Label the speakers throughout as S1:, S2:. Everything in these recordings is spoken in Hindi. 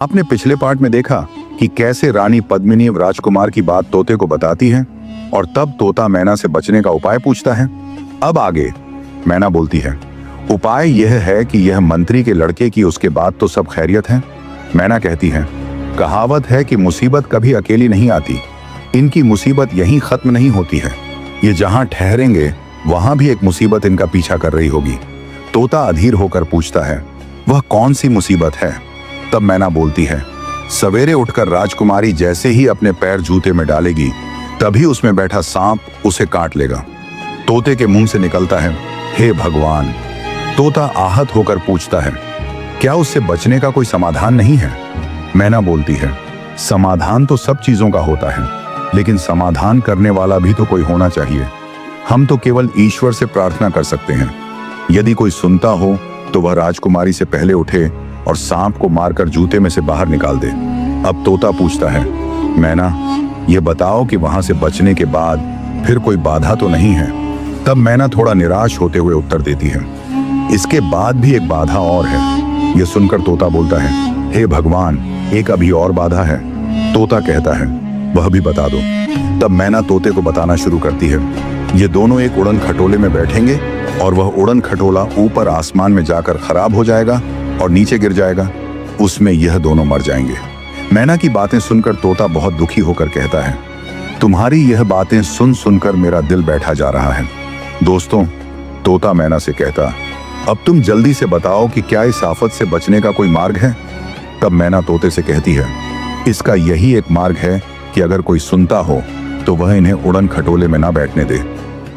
S1: आपने पिछले पार्ट में देखा कि कैसे रानी पद्मिनी राजकुमार की बात तोते को बताती है और तब तोता मैना से बचने का उपाय पूछता है। अब आगे मैना बोलती है, उपाय यह है कि यह मंत्री के लड़के की, उसके बाद तो सब खैरियत है। मैना कहती है, कहावत है कि मुसीबत कभी अकेली नहीं आती, इनकी मुसीबत यहीं खत्म नहीं होती है, ये जहां ठहरेंगे वहां भी एक मुसीबत इनका पीछा कर रही होगी। तोता अधीर होकर पूछता है, वह कौन सी मुसीबत है? तब मैना बोलती है, सवेरे उठकर राजकुमारी जैसे ही अपने पैर जूते में डालेगी तभी उसमें बैठा सांप उसे काट लेगा। तोते के मुंह से निकलता है, हे भगवान। तोता आहत होकर पूछता है, क्या उससे बचने का कोई समाधान नहीं है? मैना बोलती है, समाधान तो सब चीजों का होता है, लेकिन समाधान करने वाला भी तो कोई होना चाहिए। हम तो केवल ईश्वर से प्रार्थना कर सकते हैं। यदि कोई सुनता हो तो वह राजकुमारी से पहले उठे और सांप को मारकर जूते में से बाहर निकाल दे। अब तोता पूछता है, मैना ये बताओ कि वहां से बचने के बाद फिर कोई बाधा तो नहीं है? तब मैना थोड़ा निराश होते हुए उत्तर देती है, इसके बाद भी एक बाधा और है। यह सुनकर तोता बोलता है, हे भगवान, एक अभी और बाधा है। तोता कहता है, वह भी बता दो। तब मैना तोते को बताना शुरू करती है, ये दोनों एक उड़न खटोले में बैठेंगे और वह उड़न खटोला ऊपर आसमान में जाकर खराब हो जाएगा और नीचे गिर जाएगा, उसमें यह दोनों मर जाएंगे। मैना की बातें सुनकर तोता बहुत दुखी होकर कहता है, तुम्हारी यह बातें सुन सुनकर मेरा दिल बैठा जा रहा है। दोस्तों, तोता मैना से कहता, अब तुम जल्दी से बताओ कि क्या इस आफत से बचने का कोई मार्ग है? तब मैना तोते से कहती है, इसका यही एक मार्ग है कि अगर कोई सुनता हो तो वह इन्हें उड़न खटोले में ना बैठने दे।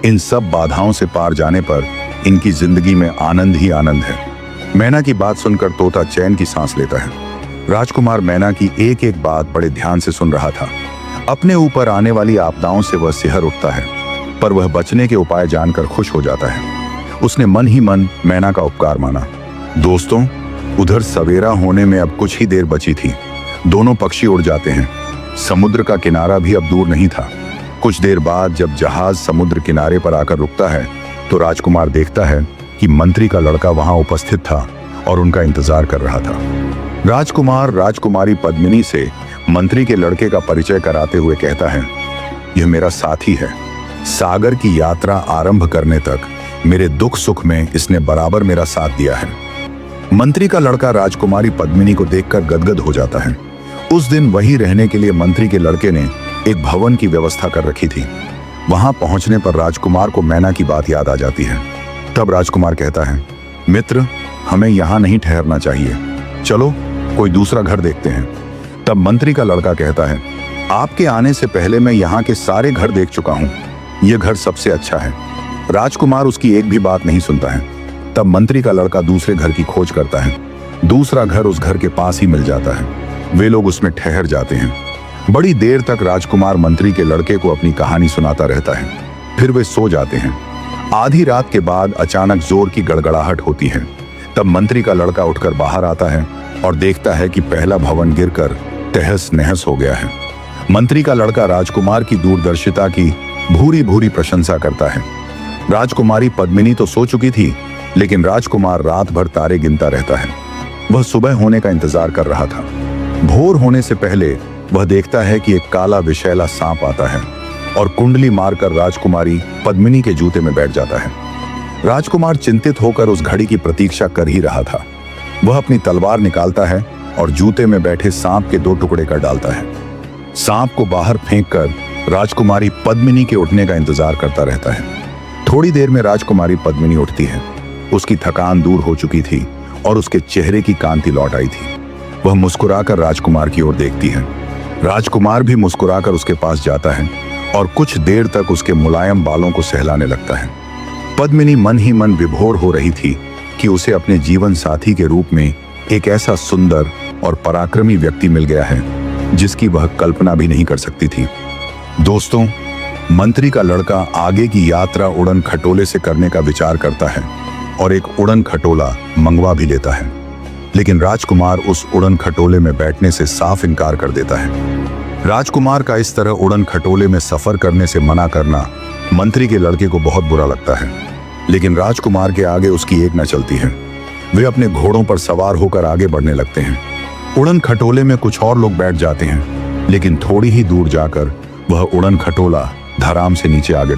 S1: इन सब बाधाओं से पार जाने पर इनकी जिंदगी में आनंद ही आनंद है। मैना की बात सुनकर तोता चैन की सांस लेता है। राजकुमार मैना की एक एक बात बड़े ध्यान से सुन रहा था। अपने ऊपर आने वाली आपदाओं से वह सिहर उठता है, पर वह बचने के उपाय जानकर खुश हो जाता है। उसने मन ही मन मैना का उपकार माना। दोस्तों, उधर सवेरा होने में अब कुछ ही देर बची थी। दोनों पक्षी उड़ जाते हैं। समुद्र का किनारा भी अब दूर नहीं था। कुछ देर बाद जब जहाज समुद्र किनारे पर आकर रुकता है तो राजकुमार देखता है कि मंत्री का लड़का वहां उपस्थित था और उनका इंतजार कर रहा था। राजकुमार राजकुमारी पद्मिनी से मंत्री के लड़के का परिचय कराते हुए कहता है, यह मेरा साथी है। सागर की यात्रा आरंभ करने तक मेरे दुख सुख में इसने बराबर मेरा साथ दिया है। मंत्री का लड़का राजकुमारी पद्मिनी को देखकर गदगद हो जाता है। उस दिन वहीं रहने के लिए मंत्री के लड़के ने एक भवन की व्यवस्था कर रखी थी। वहां पहुंचने पर राजकुमार को मैना की बात याद आ जाती है। तब राजकुमार कहता है, मित्र, हमें यहां नहीं ठहरना चाहिए, चलो कोई दूसरा घर देखते हैं। तब मंत्री का लड़का कहता है, आपके आने से पहले मैं यहाँ के सारे घर देख चुका हूँ, यह घर सबसे अच्छा है। राजकुमार उसकी एक भी बात नहीं सुनता है। तब मंत्री का लड़का दूसरे घर की खोज करता है। दूसरा घर उस घर के पास ही मिल जाता है। वे लोग उसमें ठहर जाते हैं। बड़ी देर तक राजकुमार मंत्री के लड़के को अपनी कहानी सुनाता रहता है। फिर वे सो जाते हैं। आधी रात के बाद अचानक जोर की गड़गड़ाहट होती है। तब मंत्री का लड़का उठकर बाहर आता है और देखता है कि पहला भवन गिरकर तहस नहस हो गया है। मंत्री का लड़का राजकुमार की दूरदर्शिता की भूरी भूरी प्रशंसा करता है। राजकुमारी पद्मिनी तो सो चुकी थी, लेकिन राजकुमार रात भर तारे गिनता रहता है। वह सुबह होने का इंतजार कर रहा था। भोर होने से पहले वह देखता है कि एक काला विषैला सांप आता है और कुंडली मारकर राजकुमारी पद्मिनी के जूते में बैठ जाता है। राजकुमार चिंतित होकर उस घड़ी की प्रतीक्षा कर ही रहा था। वह अपनी तलवार निकालता है और जूते में बैठे सांप के 2 टुकड़े कर डालता है। सांप को बाहर फेंककर राजकुमारी पद्मिनी के उठने का इंतजार करता रहता है। थोड़ी देर में राजकुमारी पद्मिनी उठती है। उसकी थकान दूर हो चुकी थी और उसके चेहरे की कांति लौट आई थी। वह मुस्कुराकर राजकुमार की ओर देखती है। राजकुमार भी मुस्कुराकर उसके पास जाता है और कुछ देर तक उसके मुलायम बालों को सहलाने लगता है। पद्मिनी मन ही मन विभोर हो रही थी कि उसे अपने जीवन साथी के रूप में एक ऐसा सुंदर और पराक्रमी व्यक्ति मिल गया है जिसकी वह कल्पना भी नहीं कर सकती थी। दोस्तों, मंत्री का लड़का आगे की यात्रा उड़न खटोले से करने का विचार करता है और एक उड़न खटोला मंगवा भी लेता है, लेकिन राजकुमार उस उड़न खटोले में बैठने से साफ इनकार कर देता है। राजकुमार का इस तरह उड़न खटोले में सफर करने से मना करना मंत्री के लड़के को बहुत बुरा लगता है, लेकिन राजकुमार के आगे उसकी एक न चलती है। वे अपने घोड़ों पर सवार होकर आगे बढ़ने लगते हैं। उड़न खटोले में कुछ और लोग बैठ जाते हैं, लेकिन थोड़ी ही दूर जाकर वह उड़न खटोला धराम से नीचे आ गिरता